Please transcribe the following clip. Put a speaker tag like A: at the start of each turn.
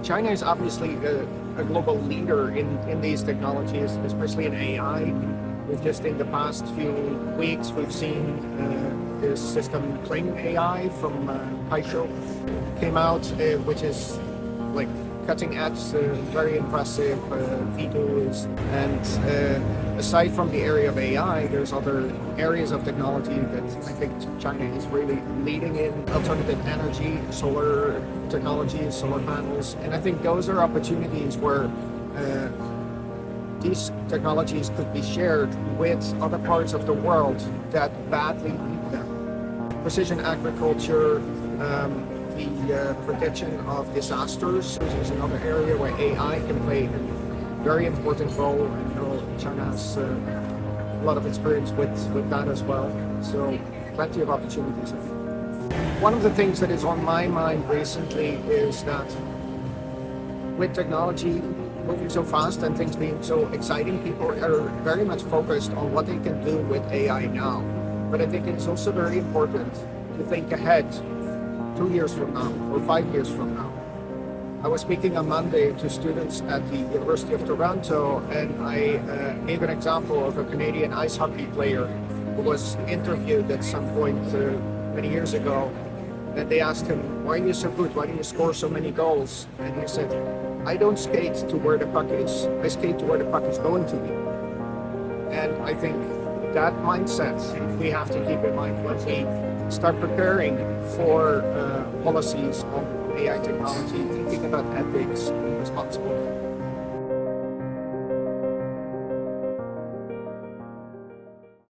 A: China is obviously a global leader in these technologies, especially in AI. We've just in the past few weeks, we've seen this system Kling AI from Kaisho came out, which is like cutting edge, very impressive videos. And aside from the area of AI, there's other areas of technology that I think China is really leading in: alternative energy, solar technologies, solar panels. And I think those are opportunities where these technologies could be shared with other parts of the world that badly need them. Precision agriculture, the prediction of disasters is another area where AI can play a very important role. I know China has a lot of experience with that as well. So plenty of opportunities. One of the things that is on my mind recently is that with technology moving so fast and things being so exciting, people are very much focused on what they can do with AI now. But I think it's also very important to think ahead 2 years from now or 5 years from now. I was speaking on Monday to students at the University of Toronto, and I gave an example of a Canadian ice hockey player who was interviewed at some point many years ago. And they asked him, "Why are you so good? Why do you score so many goals?" And he said, "I don't skate to where the puck is. I skate to where the puck is going to be." And I think that mindset we have to keep in mind when we start preparing for policies on AI technology, thinking about ethics and responsible